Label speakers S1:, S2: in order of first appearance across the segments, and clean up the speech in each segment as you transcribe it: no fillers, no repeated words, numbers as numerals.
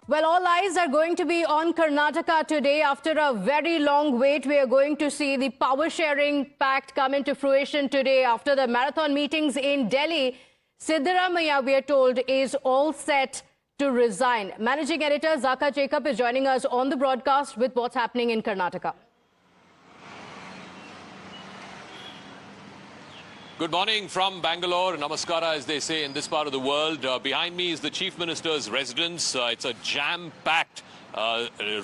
S1: Well, all eyes are going to be on Karnataka today. After a very long wait, we are going to see the power sharing pact come into fruition today. After the marathon meetings in Delhi, Siddaramaiah, we are told, is all set to resign. Managing editor Zaka Jacob is joining us on the broadcast with what's happening in Karnataka.
S2: Good morning from Bangalore. Namaskara, as they say in this part of the world. Behind me is the Chief Minister's residence. It's a jam-packed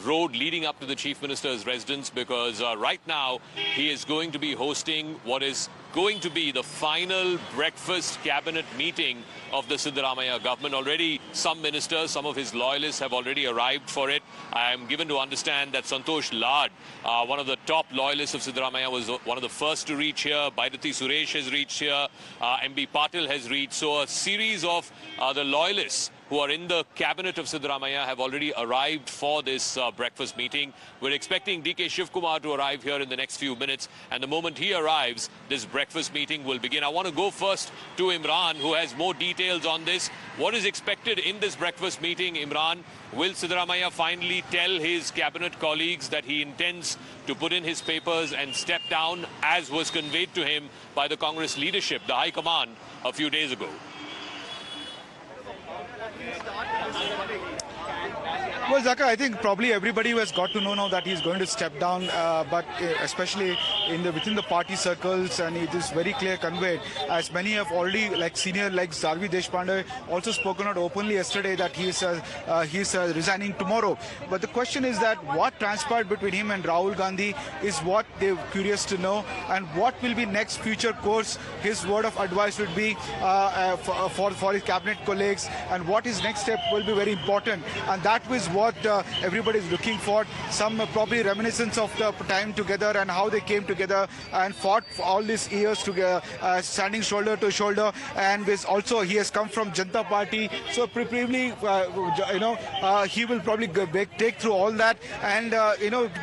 S2: road leading up to the Chief Minister's residence because right now he is going to be hosting what is going to be the final breakfast cabinet meeting of the Siddaramaiah government. Already some ministers, some of his loyalists have already arrived for it. I am given to understand that Santosh Lad, one of the top loyalists of Siddaramaiah, was one of the first to reach here. Baidati Suresh has reached here. MB Patil has reached. So a series of the loyalists who are in the cabinet of Siddaramaiah have already arrived for this breakfast meeting. We're expecting DK Kumar to arrive here in the next few minutes, and the moment he arrives, this breakfast meeting will begin. I want to go first to Imran, who has more details on this. What is expected in this breakfast meeting, Imran? Will Siddaramaiah finally tell his cabinet colleagues that he intends to put in his papers and step down, as was conveyed to him by the Congress leadership, the High Command, a few days ago?
S3: Well, Zaka, I think probably everybody has got to know now that he's going to step down, but especially within the party circles, and it is very clear conveyed, as many have already, like senior like Zarvi Deshpande, also spoken out openly yesterday that he's resigning tomorrow. But the question is that what transpired between him and Rahul Gandhi is what they're curious to know, and what will be next future course. His word of advice would be for his cabinet colleagues, and what his next step will be very important, and that was what everybody is looking for. Some probably reminiscence of the time together and how they came together and fought for all these years together, standing shoulder to shoulder. And this also, he has come from Janata Party, so probably he will probably take through all that and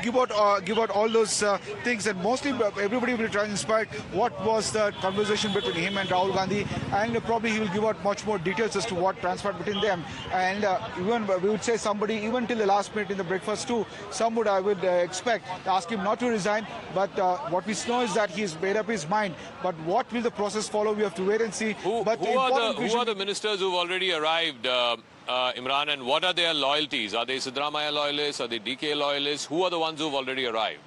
S3: give out all those things. And mostly everybody will try and inspire what was the conversation between him and Rahul Gandhi, and probably he will give out much more details as to what transpired between them. And even we would say somebody, even till the last minute in the breakfast too, some would, I would expect, ask him not to resign. But what we know is that he's made up his mind. But what will the process follow? We have to wait and see.
S2: Who are the ministers who've already arrived, Imran, and what are their loyalties? Are they Siddaramaiah loyalists? Are they DK loyalists? Who are the ones who've already arrived?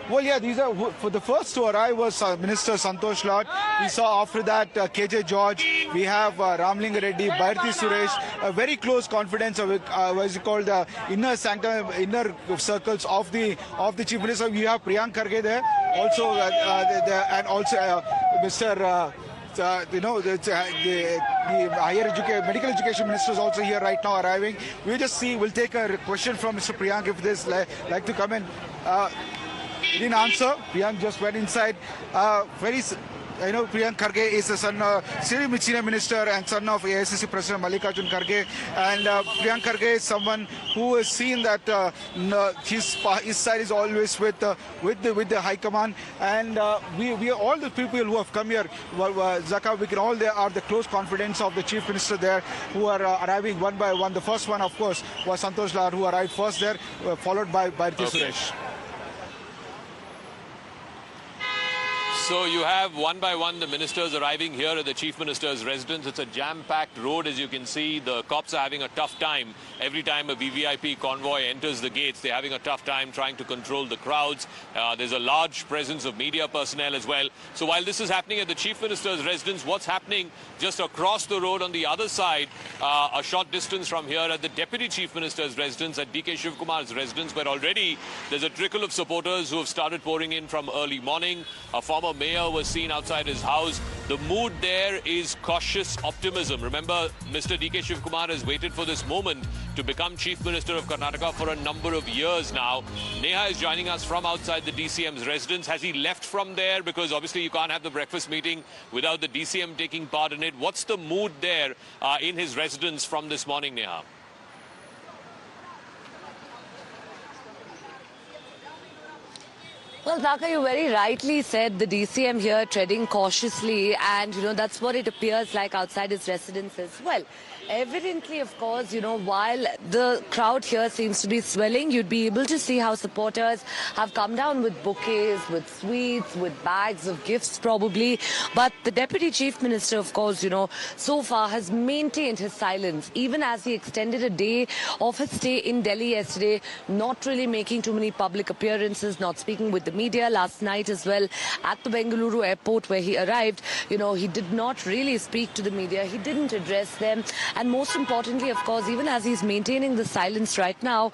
S3: Well, yeah, these are, for the first to arrive was Minister Santosh Lad. We saw after that KJ George. We have Ramlinga Reddy, Baidati Suresh, a very close confidence of what is called the inner sanctum, inner circles of the Chief Minister. We have Priyank Kharge there, also and also Mr. The higher education, medical education minister is also here right now arriving. We'll just see. We'll take a question from Mr. Priyank if there's like to come in. He didn't answer. Priyank just went inside. Priyank Kharge is the son of senior minister and son of AICC President Mallikarjun Kharge. And Priyank Kharge is someone who has seen that his side is always with the High Command. And we all the people who have come here, Zaka, we can all there are the close confidence of the Chief Minister there, who are arriving one by one. The first one, of course, was Santosh Lad, who arrived first there, followed by Baidati Suresh.
S2: So you have one by one the ministers arriving here at the Chief Minister's residence. It's a jam-packed road, as you can see. The cops are having a tough time. Every time a VVIP convoy enters the gates, they're having a tough time trying to control the crowds. There's a large presence of media personnel as well. So while this is happening at the Chief Minister's residence, what's happening just across the road on the other side, a short distance from here at the Deputy Chief Minister's residence, at DK Shivkumar's residence, where already there's a trickle of supporters who have started pouring in from early morning. A former mayor was seen outside his house. The mood there is cautious optimism. Remember, Mr. DK Shivkumar has waited for this moment to become Chief Minister of Karnataka for a number of years now. Neha is joining us from outside the DCM's residence. Has he left from there? Because obviously you can't have the breakfast meeting without the DCM taking part in it. What's the mood there in his residence from this morning, Neha?
S4: Well, Well, Zaka, you very rightly said the DCM here treading cautiously, and that's what it appears like outside his residence as well. Evidently, of course, while the crowd here seems to be swelling, you'd be able to see how supporters have come down with bouquets, with sweets, with bags of gifts probably. But the Deputy Chief Minister, of course, so far has maintained his silence, even as he extended a day of his stay in Delhi yesterday, not really making too many public appearances, not speaking with the media. Last night as well at the Bengaluru airport where he arrived, he did not really speak to the media. He didn't address them. And most importantly, of course, even as he's maintaining the silence right now,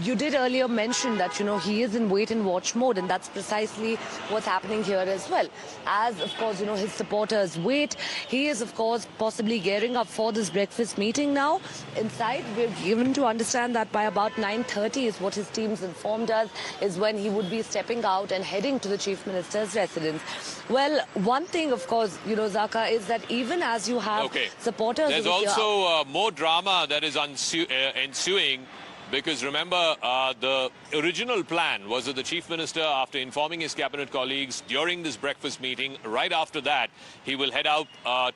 S4: you did earlier mention that, he is in wait and watch mode. And that's precisely what's happening here as well. As, of course, his supporters wait, he is, of course, possibly gearing up for this breakfast meeting now. Inside, we're given to understand that by about 9:30 is what his team's informed us, is when he would be stepping out and heading to the Chief Minister's residence. Well, one thing, of course, Zaka, is that even as you have supporters...
S2: There's also more drama that is ensuing. Because remember, the original plan was that the Chief Minister, after informing his cabinet colleagues during this breakfast meeting, right after that, he will head out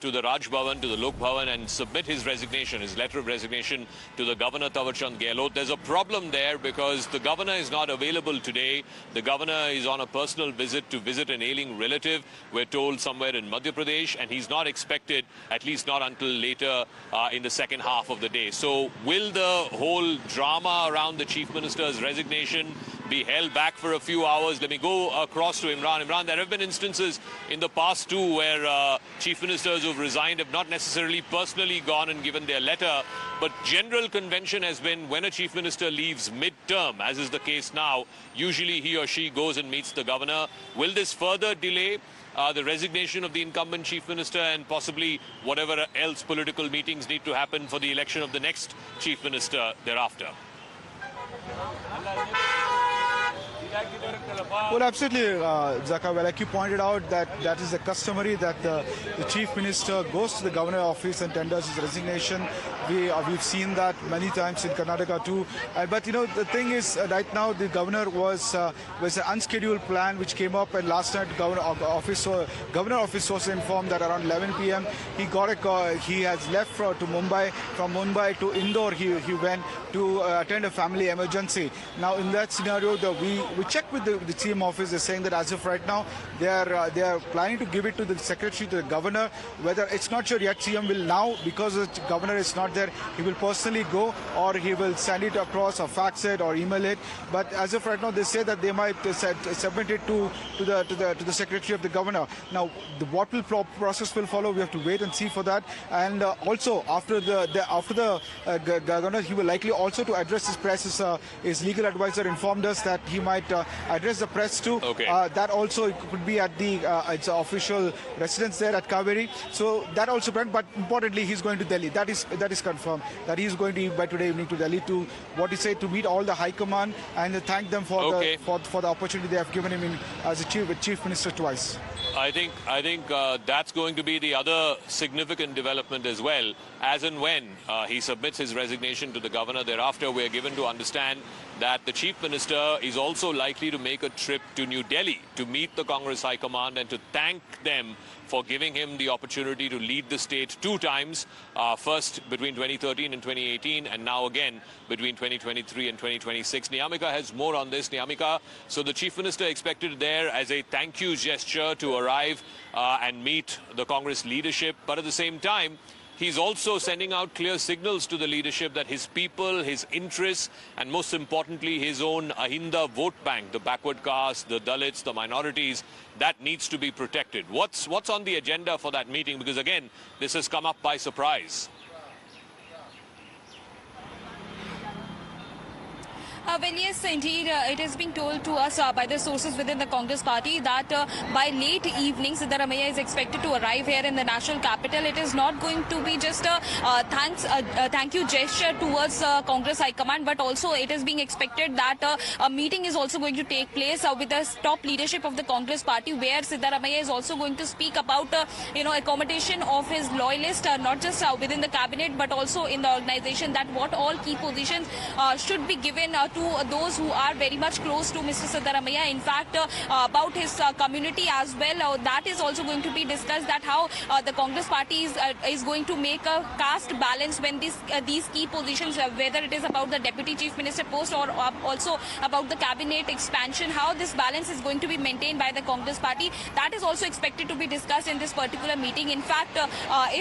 S2: to the Raj Bhavan, to the Lok Bhavan, and submit his resignation, his letter of resignation to the Governor Tawarchand Gehlot. There's a problem there because the Governor is not available today. The Governor is on a personal visit to visit an ailing relative, we're told somewhere in Madhya Pradesh, and he's not expected, at least not until later in the second half of the day. So will the whole drama around the Chief Minister's resignation be held back for a few hours? Let me go across to Imran. Imran, there have been instances in the past too where Chief Ministers who've resigned have not necessarily personally gone and given their letter, but general convention has been when a Chief Minister leaves mid-term, as is the case now, usually he or she goes and meets the Governor. Will this further delay the resignation of the incumbent Chief Minister and possibly whatever else political meetings need to happen for the election of the next Chief Minister thereafter?
S3: Well, absolutely, Zaka. Well, like you pointed out, that is the customary that the Chief Minister goes to the Governor office and tenders his resignation. We've seen that many times in Karnataka too. But the thing is, right now the Governor was an unscheduled plan which came up, and last night Governor office was informed that around 11 p.m. he got a call. He has left to Mumbai. From Mumbai to Indore, he went to attend a family emergency. Now, in that scenario, we checked with the CM office. They're saying that as of right now, they are planning to give it to the secretary, to the Governor. Whether it's not sure yet, CM will now, because the Governor is not there, he will personally go, or he will send it across or fax it or email it. But as of right now, they say that they might submit it to the secretary of the Governor. Now, what process will follow? We have to wait and see for that. And also after the Governor, he will likely also to address his press. His legal advisor informed us that he might address the press too. That also could be at its official residence there at Kaveri. So that also, but importantly, he's going to Delhi. That is confirmed that he's going to by today evening to Delhi to to meet all the high command and thank them for the opportunity they have given him as a chief minister twice.
S2: I think that's going to be the other significant development as well, as and when he submits his resignation to the Governor. Thereafter, we're given to understand that the Chief Minister is also likely to make a trip to New Delhi to meet the Congress High Command and to thank them for giving him the opportunity to lead the state two times, first between 2013 and 2018, and now again between 2023 and 2026. Niyamika has more on this. Niyamika, so the Chief Minister expected there as a thank you gesture to arrive and meet the Congress leadership, but at the same time, he's also sending out clear signals to the leadership that his people, his interests, and most importantly, his own Ahinda vote bank, the backward caste, the Dalits, the minorities, that needs to be protected. What's on the agenda for that meeting? Because again, this has come up by surprise.
S5: Well, yes, indeed, it is being told to us by the sources within the Congress party that by late evening, Siddaramaiah is expected to arrive here in the national capital. It is not going to be just a thank you gesture towards Congress High Command, but also it is being expected that a meeting is also going to take place with the top leadership of the Congress party, where Siddaramaiah is also going to speak about accommodation of his loyalists, not just within the cabinet, but also in the organization, that what all key positions should be given to to those who are very much close to Mr. Siddaramaiah. In fact, about his community as well, that is also going to be discussed, that how the Congress party is going to make a caste balance when these key positions, whether it is about the Deputy Chief Minister post or also about the cabinet expansion, how this balance is going to be maintained by the Congress party. That is also expected to be discussed in this particular meeting. In fact,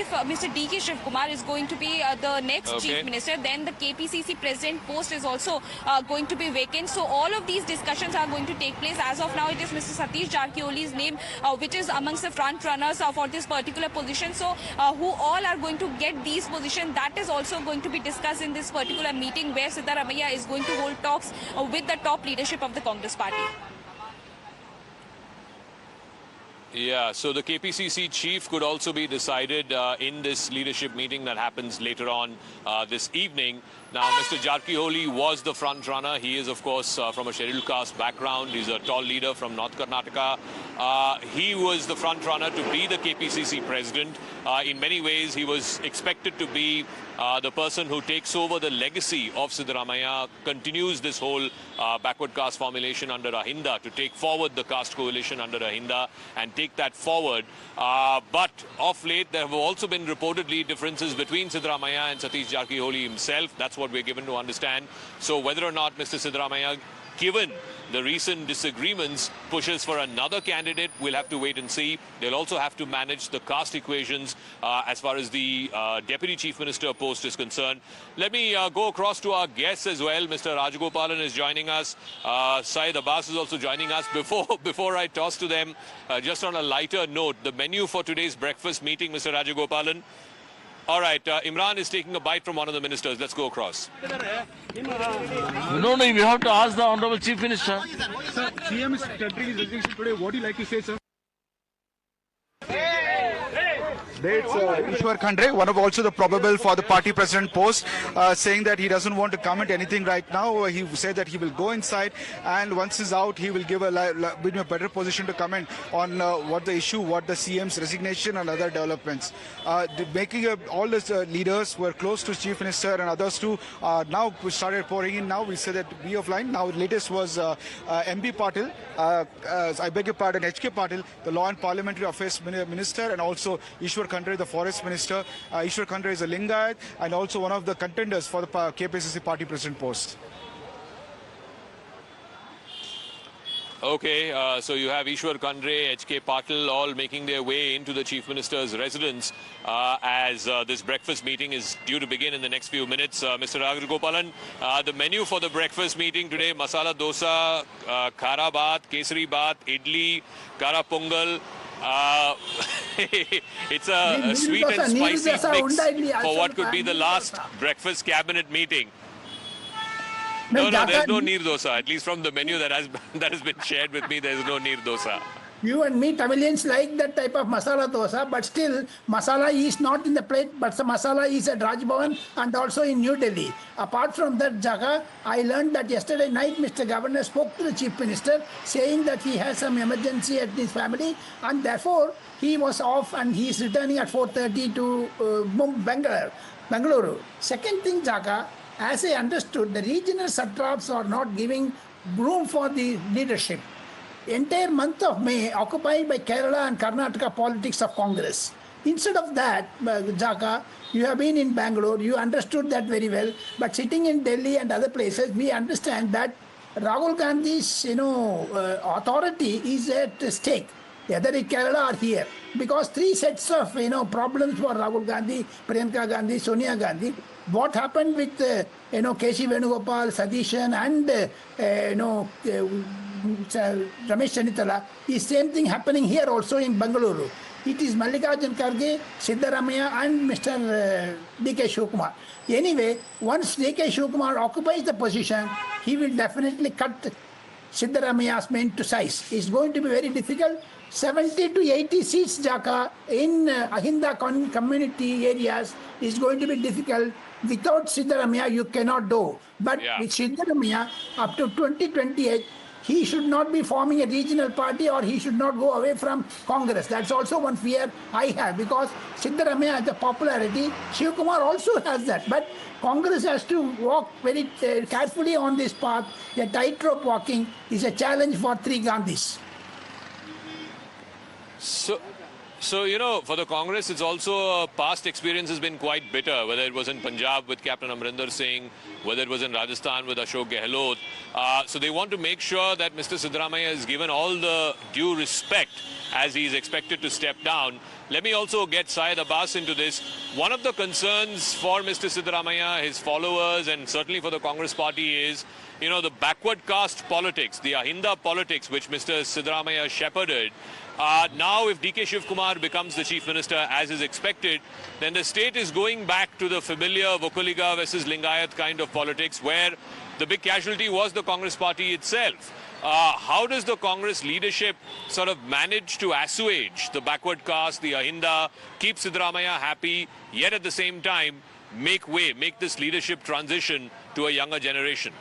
S5: if Mr. DK Shivkumar is going to be the next Chief Minister, then the KPCC President post is also going to be vacant. So all of these discussions are going to take place. As of now, it is Mr. Satish Jarkioli's name which is amongst the front runners for this particular position. So who all are going to get these positions, that is also going to be discussed in this particular meeting, where Siddaramaiah is going to hold talks with the top leadership of the Congress party.
S2: Yeah, so the KPCC chief could also be decided in this leadership meeting that happens later on this evening. Now, Mr. Jarkioli was the front runner. He is, of course, from a scheduled caste background. He's a tall leader from North Karnataka. He was the front runner to be the KPCC president. In many ways, he was expected to be the person who takes over the legacy of Siddaramaiah, continues this whole backward caste formulation under Ahinda, to take forward the caste coalition under Ahinda and take that forward. But of late, there have also been reportedly differences between Siddaramaiah and Satish Jarkioli himself. That's what we're given to understand. So whether or not Mr. Siddaramaiah, given the recent disagreements, pushes for another candidate, we'll have to wait and see. They'll also have to manage the caste equations as far as the Deputy Chief Minister post is concerned. Let me go across to our guests as well. Mr. Rajagopalan is joining us. Syed Abbas is also joining us. Before I toss to them, just on a lighter note, the menu for today's breakfast meeting, Mr. Rajagopalan. All right, Imran is taking a bite from one of the ministers. Let's go across.
S6: No, you have to ask the Honorable Chief Minister.
S3: Sir, CM is tendering his resignation today. What do you like to say, sir? It's Ishwar Khandre, one of also the probable for the party president post, saying that he doesn't want to comment anything right now. He said that he will go inside, and once he's out, he will give be in a better position to comment on what the issue, what the CM's resignation and other developments. Making all the leaders who are close to Chief Minister and others too now started pouring in. Now we say that we offline. Now latest was MB Patil, I beg your pardon, HK Patil, the Law and Parliamentary Affairs Minister, and also Ishwar Khandre, the Forest Minister. Ishwar Khandre is a Lingayat and also one of the contenders for the KPCC party president post.
S2: Okay, so you have Ishwar Khandre, HK Patil all making their way into the Chief Minister's residence as this breakfast meeting is due to begin in the next few minutes. Mr. Rajagopalan, the menu for the breakfast meeting today: masala dosa, khara baat, kesari baat, idli, kara pongal. It's a sweet and spicy mix for what could be the last breakfast cabinet meeting. No, there's no neer dosa. At least from the menu that has been shared with me, there's no neer dosa.
S7: You and me Tamilians like that type of masala dosa, but still masala is not in the plate, but the masala is at Raj Bhavan and also in New Delhi. Apart from that, Jaga, I learned that yesterday night Mr. Governor spoke to the Chief Minister saying that he has some emergency at his family and therefore he was off and he is returning at 4:30 to Bangalore. Second thing, Jaga, as I understood, the regional satraps are not giving room for the leadership. Entire month of May occupied by Kerala and Karnataka politics of Congress. Instead of that, Jaka, you have been in Bangalore, you understood that very well, but sitting in Delhi and other places, we understand that Rahul Gandhi's authority is at stake, whether in Kerala or here, because three sets of problems for Rahul Gandhi, Priyanka Gandhi, Sonia Gandhi. What happened with Keshi Venugopal, Sadishan and Ramesh Chanitala is same thing happening here also in Bangalore. It is Mallikarjun Kharge, Siddaramaiah and Mr. DK Shivkumar. Anyway, once DK Shivkumar occupies the position, he will definitely cut Siddaramaiah's main to size. It's going to be very difficult. 70 to 80 seats, Jaka, in Ahinda community areas is going to be difficult. Without Siddaramaiah, you cannot do. But with Siddaramaiah, up to 2028, he should not be forming a regional party or he should not go away from Congress. That's also one fear I have, because Siddaramaiah has the popularity. Shivakumar also has that. But Congress has to walk very carefully on this path. A tightrope walking is a challenge for three Gandhis.
S2: So, you know, for the Congress, it's also past experience has been quite bitter, whether it was in Punjab with Captain Amrinder Singh, whether it was in Rajasthan with Ashok Gehlot. So they want to make sure that Mr. Siddaramaiah is given all the due respect as he is expected to step down. Let me also get Syed Abbas into this. One of the concerns for Mr. Siddaramaiah, his followers, and certainly for the Congress party is, you know, the backward caste politics, the Ahinda politics, which Mr. Siddaramaiah shepherded. Now, if DK Shivkumar becomes the chief minister, as is expected, then the state is going back to the familiar Vokaliga versus Lingayat kind of politics, where the big casualty was the Congress party itself. How does the Congress leadership sort of manage to assuage the backward caste, the Ahinda, keep Siddaramaiah happy, yet at the same time make this leadership transition to a younger generation?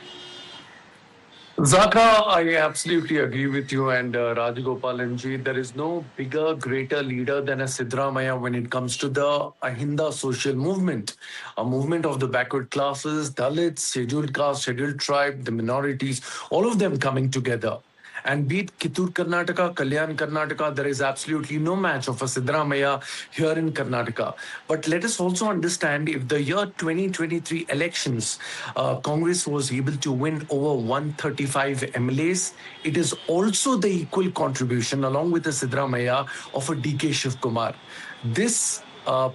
S8: Zaka, I absolutely agree with you and Rajagopalanji. There is no bigger, greater leader than a Siddaramaiah when it comes to the Ahinda social movement. A movement of the backward classes, Dalits, scheduled caste, scheduled tribe, the minorities, all of them coming together. And be it Kittur Karnataka, Kalyan Karnataka, there is absolutely no match of a Siddaramaiah here in Karnataka. But let us also understand, if the year 2023 elections, Congress was able to win over 135 MLAs, it is also the equal contribution, along with the Siddaramaiah, of a DK Shivkumar. This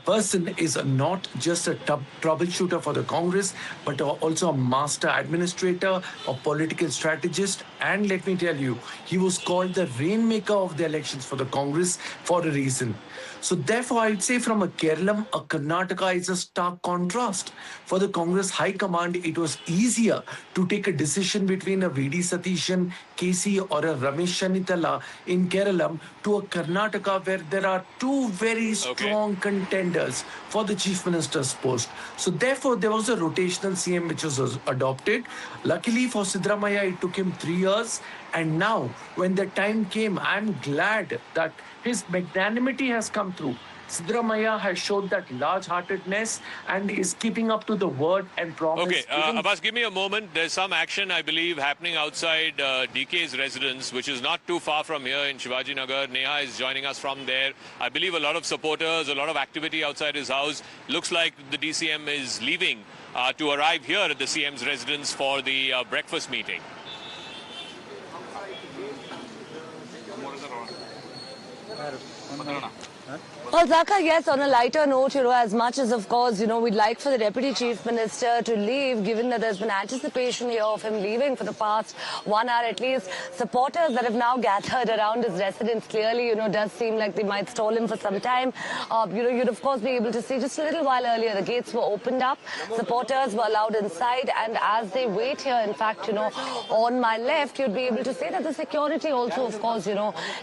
S8: person is not just a troubleshooter for the Congress, but also a master administrator, a political strategist, and let me tell you, he was called the rainmaker of the elections for the Congress for a reason. So therefore, I'd say from a Kerala, a Karnataka is a stark contrast. For the Congress High Command, it was easier to take a decision between a V.D. Satishan, KC, or a Ramesh Shanitala in Kerala to a Karnataka where there are two very strong contenders for the Chief Minister's post. So therefore, there was a rotational CM which was adopted. Luckily for Siddaramaiah, it took him 3 years. And now, when the time came, I'm glad that his magnanimity has come through. Siddaramaiah has showed that large-heartedness and is keeping up to the word and promise.
S2: Okay, Abbas, give me a moment. There's some action, I believe, happening outside DK's residence, which is not too far from here in Shivaji Nagar. Neha is joining us from there. I believe a lot of supporters, a lot of activity outside his house. Looks like the DCM is leaving to arrive here at the CM's residence for the breakfast meeting.
S4: Well, Zaka, yes, on a lighter note, as much as, of course, we'd like for the Deputy Chief Minister to leave, given that there's been anticipation here of him leaving for the past 1 hour at least, supporters that have now gathered around his residence clearly, does seem like they might stall him for some time. You'd, of course, be able to see just a little while earlier, the gates were opened up, supporters were allowed inside, and as they wait here, in fact, on my left, you'd be able to see that the security also, of course,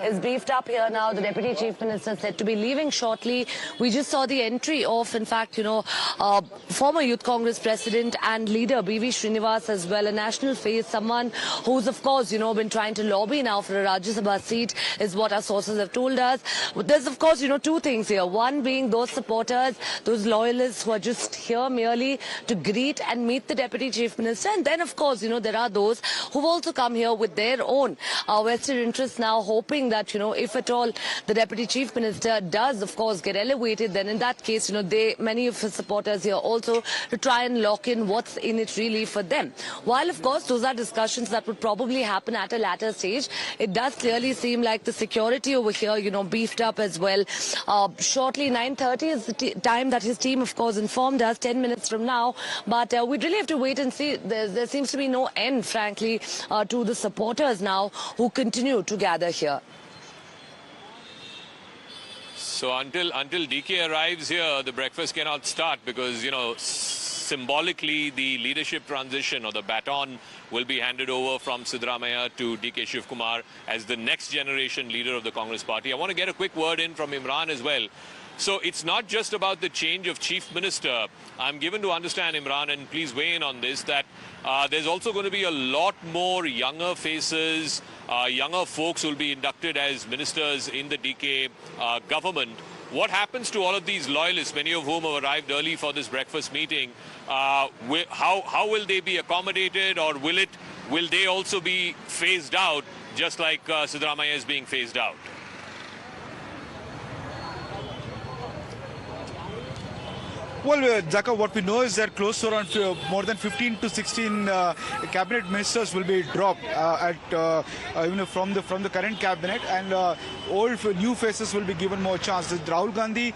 S4: is beefed up here now. The Deputy Chief Minister said to be leaving shortly. We just saw the entry of, in fact, former Youth Congress President and leader B.V. Srinivas as well, a national face, someone who's, of course, been trying to lobby now for a Rajya Sabha seat, is what our sources have told us. There's, of course, two things here. One being those supporters, those loyalists who are just here merely to greet and meet the Deputy Chief Minister. And then, of course, there are those who've also come here with their own vested interests now, hoping that, if at all the Deputy Chief Minister does, of course, get elevated, then in that case, many of his supporters here also to try and lock in what's in it really for them. While, of course, those are discussions that would probably happen at a later stage, it does clearly seem like the security over here, beefed up as well. Shortly, 9:30 is the time that his team, of course, informed us, 10 minutes from now. But we'd really have to wait and see. There seems to be no end, frankly, to the supporters now who continue to gather here.
S2: So until DK arrives here, the breakfast cannot start because, symbolically the leadership transition or the baton will be handed over from Siddaramaiah to DK Shivkumar as the next generation leader of the Congress party. I want to get a quick word in from Imran as well. So it's not just about the change of chief minister. I'm given to understand, Imran, and please weigh in on this, that there's also going to be a lot more younger faces, younger folks who will be inducted as ministers in the DK government. What happens to all of these loyalists, many of whom have arrived early for this breakfast meeting? How will they be accommodated, or will they also be phased out, just like Siddaramaiah is being phased out?
S3: Well, Zaka, what we know is that close to around more than 15 to 16 cabinet ministers will be dropped from the current cabinet, and new faces will be given more chance. Rahul Gandhi,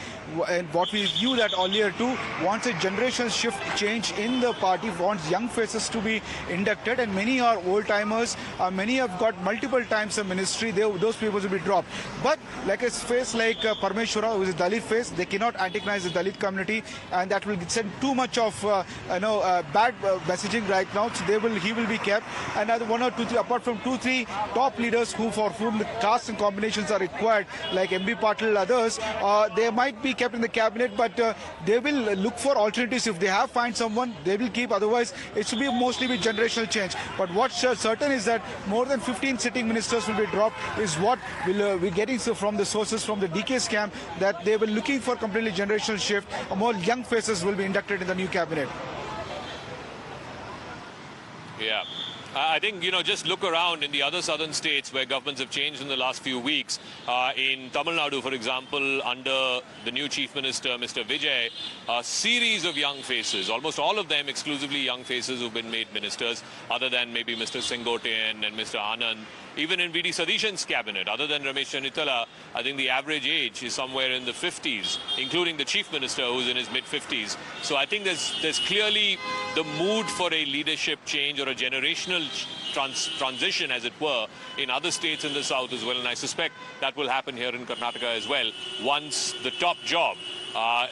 S3: and what we knew that earlier too, wants a generational shift change in the party, wants young faces to be inducted, and many are old timers. Many have got multiple times a ministry. Those people will be dropped. But like a face like Parmeshwara, who is a Dalit face, they cannot antagonize the Dalit community, and that will send too much of bad messaging right now. So he will be kept. And one or two, three, apart from 2-3 top leaders for whom the caste and combinations are required, like MB Patil, others, they might be kept in the cabinet, but they will look for alternatives. If they have find someone, they will keep. Otherwise, it should be mostly be generational change. But what's certain is that more than 15 sitting ministers will be dropped, is what we're getting from the sources from the DKS camp, that they were looking for completely generational shift. More young faces will be inducted in the new cabinet.
S2: Yeah. I think, just look around in the other southern states where governments have changed in the last few weeks. In Tamil Nadu, for example, under the new chief minister, Mr. Vijay, a series of young faces, almost all of them exclusively young faces who've been made ministers, other than maybe Mr. Sengotian and Mr. Anand. Even in V.D. Sadishan's cabinet, other than Ramesh Chanitala, I think the average age is somewhere in the 50s, including the chief minister, who's in his mid-50s. So I think there's clearly the mood for a leadership change or a generational transition, as it were, in other states in the south as well. And I suspect that will happen here in Karnataka as well, once the top job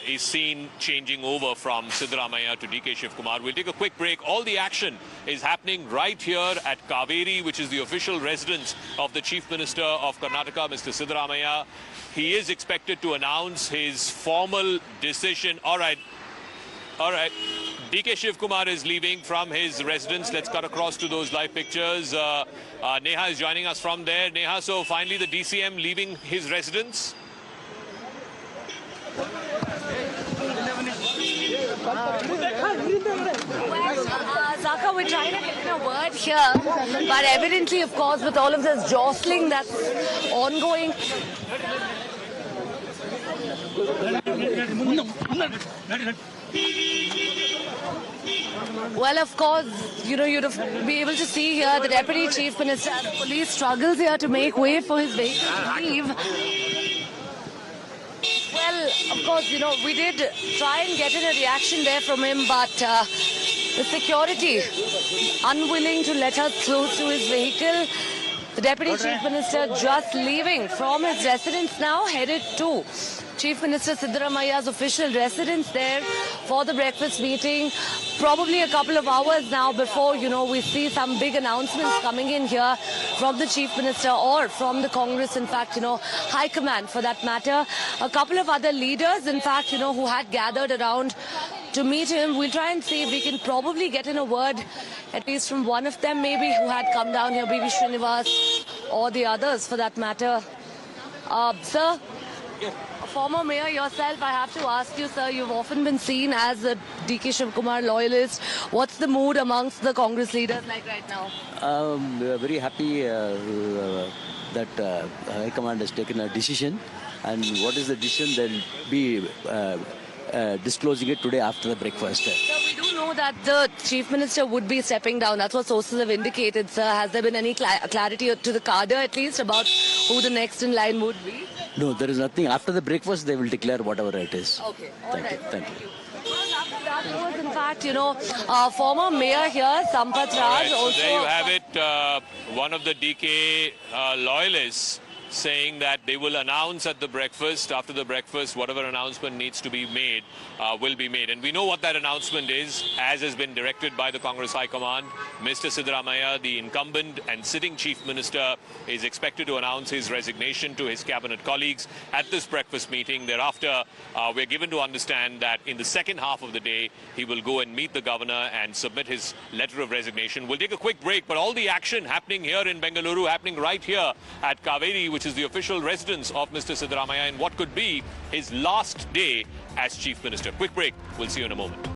S2: is seen changing over from Siddaramaiah to DK Shivkumar. We'll take a quick break. All the action is happening right here at Kaveri, which is the official residence of the Chief Minister of Karnataka, Mr. Siddaramaiah. He is expected to announce his formal decision. All right. DK Shivkumar is leaving from his residence. Let's cut across to those live pictures. Neha is joining us from there. Neha, so finally the DCM leaving his residence?
S4: Zaka, we're trying to get in a word here, but evidently, of course, with all of this jostling that's ongoing. Well, of course, you'd be able to see here the Deputy Chief Minister of Police struggles here to make way for his vehicle to leave. Well, of course, we did try and get in a reaction there from him, but the security unwilling to let us through to his vehicle. The Deputy Chief Minister just leaving from his residence now, headed to Chief Minister Siddaramaiah's official residence there for the breakfast meeting. Probably a couple of hours now before, we see some big announcements coming in here from the Chief Minister or from the Congress, in fact, High Command for that matter. A couple of other leaders, in fact, who had gathered around to meet him. We'll try and see if we can probably get in a word, at least from one of them maybe, who had come down here, maybe Srinivas or the others for that matter. Sir? Former mayor yourself, I have to ask you, sir, you've often been seen as a DK Shivkumar loyalist. What's the mood amongst the Congress leaders like right now?
S9: We are very happy that High Command has taken a decision. And what is the decision? They'll be disclosing it today after the breakfast.
S4: So we do know that the Chief Minister would be stepping down. That's what sources have indicated, sir. Has there been any clarity to the cadre at least about who the next in line would be?
S9: No, there is nothing. After the breakfast, they will declare whatever it is.
S4: Okay.
S9: Thank you. Thank you.
S4: Well, after that was, in fact, former mayor here, Sampath Raj.
S2: So there you have it. One of the DK loyalists saying that they will announce at the breakfast. After the breakfast, whatever announcement needs to be made will be made. And we know what that announcement is, as has been directed by the Congress High Command. Mr. Siddaramaiah, the incumbent and sitting Chief Minister, is expected to announce his resignation to his cabinet colleagues at this breakfast meeting. Thereafter, we're given to understand that in the second half of the day, he will go and meet the governor and submit his letter of resignation. We'll take a quick break, but all the action happening here in Bengaluru, happening right here at Kaveri, which is the official residence of Mr. Siddaramaiah, in what could be his last day as Chief Minister. Quick break. We'll see you in a moment.